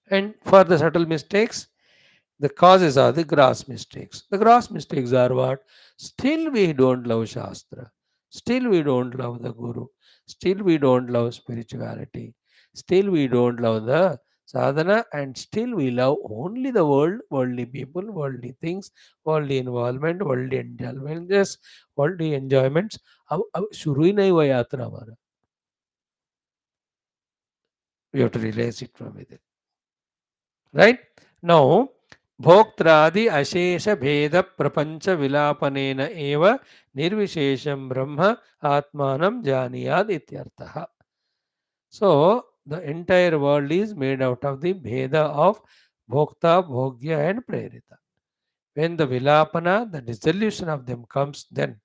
And for the subtle mistakes, the causes are the gross mistakes. The gross mistakes are what? Still we don't love Shastra. Still we don't love the Guru. Still we don't love spirituality. Still we don't love the sadhana, and still we love only the world, worldly people, worldly things, worldly involvement, worldly indulgences, worldly enjoyments. अब शुरू ही नहीं हुआ यात्रा हमारा. We have to realize it from within. Right? Now, भोक्त्रादि अशेष भेद प्रपंच विलापनेन एव निर्विशेषं ब्रह्म आत्मानं जानीयाद इत्यर्थः. So, the entire world is made out of the bheda of bhokta, bhogya and prerita. When the vilapana, the dissolution of them comes, then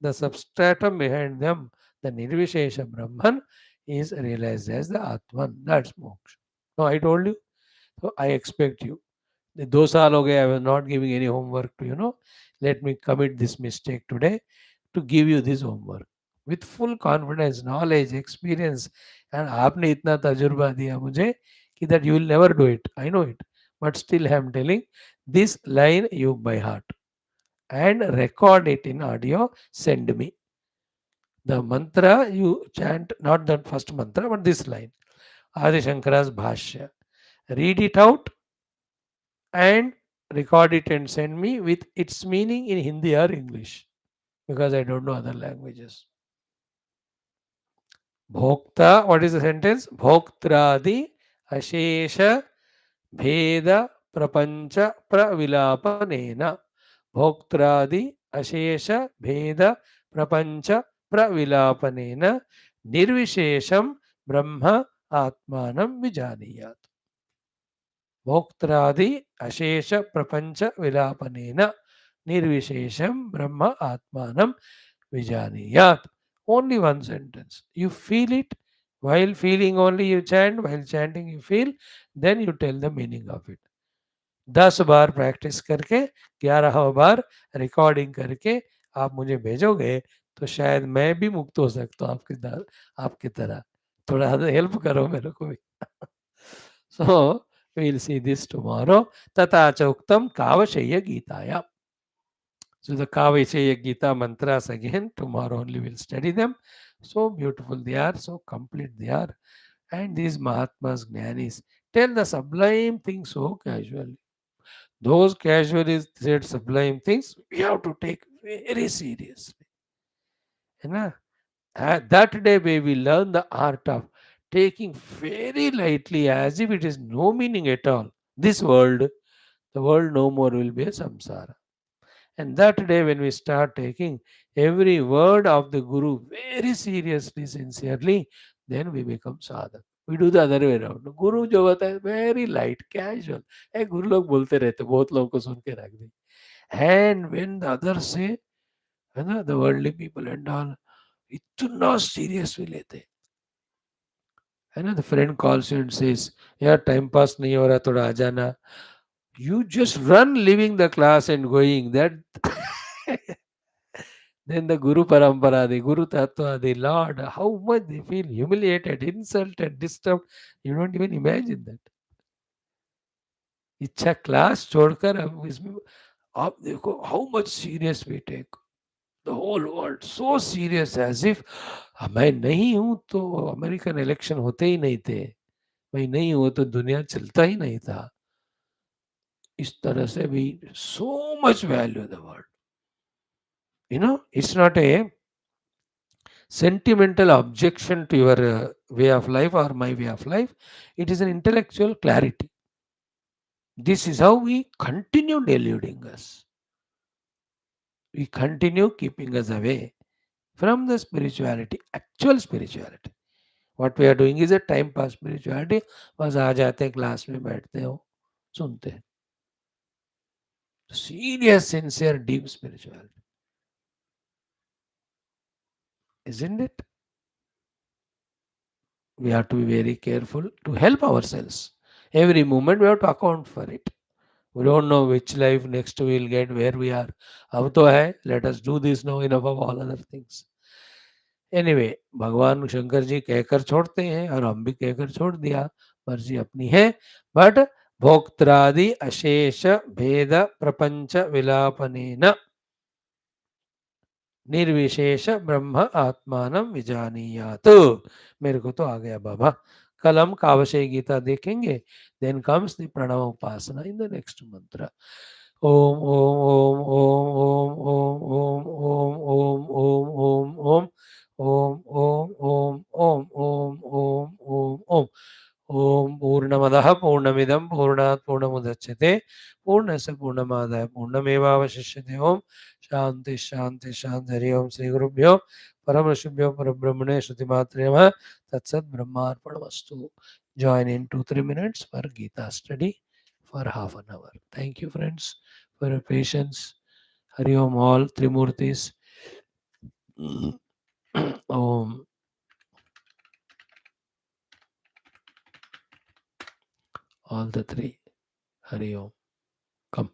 the substratum behind them, the nirvishesha Brahman, is realized as the Atman. That's moksha. Now, I told you, so I expect you. 2 साल हो गए, I was not giving any homework to let me commit this mistake today to give you this homework with full confidence, knowledge, experience. And आपने इतना तजुर्बा दिया मुझे कि that you will never do it. I know it. But still I am telling this line you by heart and record it in audio, send me. The mantra you chant, not that first mantra, but this line. Adi Shankara's Bhashya. Read it out and record it and send me with its meaning in Hindi or English. because I don't know other languages. Bhokta, what is the sentence? Bhoktradi ashesha bheda prapancha pravilapanena. Bhoktradi ashesha bheda prapancha pravilapanena nirvishesham brahma atmanam vijaniyat. भोक्त्रादि अशेष प्रपंच विलापनेन निर्विशेषम ब्रह्म आत्मानं vijaniyat. Only one sentence. You feel it. While feeling only you chant. While chanting you feel. Then you tell the meaning of it. 10 bar practice करके 11वां बार recording करके आप मुझे भेजोगे तो शायद मैं भी मुक्त हो सकता हूँ आपकी तरह. थोड़ा हेल्प करो मेरे को भी. So we'll see this tomorrow. Tata Chauktam Kavashaya Gitaya. So the Kavashaya Gita mantras again, tomorrow only we'll study them. So beautiful they are, so complete they are. And these Mahatmas, Jnanis, tell the sublime things so casually. Those casually said sublime things, we have to take very seriously. You know? That day we will learn the art of taking very lightly as if it is no meaning at all. This world, the world no more will be a samsara. And that day when we start taking every word of the Guru very seriously, sincerely, then we become sadhak. We do the other way around. गुरु जो होता है very light, casual. गुरु लोग बोलते रहते, बहुत लोगों को सुन के रख दी. And when the others say, है ना, the worldly people and all, इतना सीरियस भी लेते. है ना, the friend calls you and says, यार टाइम पास नहीं हो रहा, थोड़ा आ जाना. You just run leaving the class and going. That then the Guru Parampara, the Guru Tattva, the Lord, how much they feel humiliated, insulted, disturbed. You don't even imagine that. इच्छा class छोड़कर अब इसमें आप देखो how much serious we take. The whole world so serious as if मैं नहीं हूं तो अमेरिकन इलेक्शन होते ही नहीं थे. मैं नहीं हूं तो दुनिया चलता ही नहीं था. इस तरह से we so much value the world. You know, it's not a sentimental objection to your way of life or my way of life. It is an intellectual clarity. This is how we continue deluding us. We continue keeping us away from the spirituality, actual spirituality. What we are doing is a time pass spirituality. बस आ जाते हैं class में बैठते हो सुनते हैं. Serious, sincere, deep spirituality. Isn't it? We have to be very careful to help ourselves. Every moment we have to account for it. We don't know which life next we'll get, where we are. अब तो है, let us do this now, enough of all other things. Anyway, भगवान शंकर जी कहकर छोड़ते हैं और हम भी कहकर छोड़ दिया. मर्जी अपनी है. बट भोक्त्रादि अशेष भेद प्रपंच विलापनेन निर्विशेष ब्रह्म आत्मानं विजानीयात. मेरे को तो आ गया बाबा. कल हम कावशय गीता देखेंगे. Then comes the Pranava upasana in the next mantra. Om Om Om Om Om Om Om Om Om Om Om Om Om Om Om Om Om पूर्णमदः पूर्णमिदं पूर्णात् पूर्णमुदच्यते पूर्णस्य पूर्णमादाय पूर्णमेवावशिष्यते. ओम शांति शांति शांति. हरि ओम. श्री गुरुभ्यो परमशिभ्यो परब्रह्मणे श्रुतिमात्रे नमः. तत्सत् ब्रह्मार्पणमस्तु. Join in 2-3 minutes for Gita study for half an hour. Thank you, friends, for your patience. Hari Om, all Trimurtis. Om, all the three. Hari Om. Come.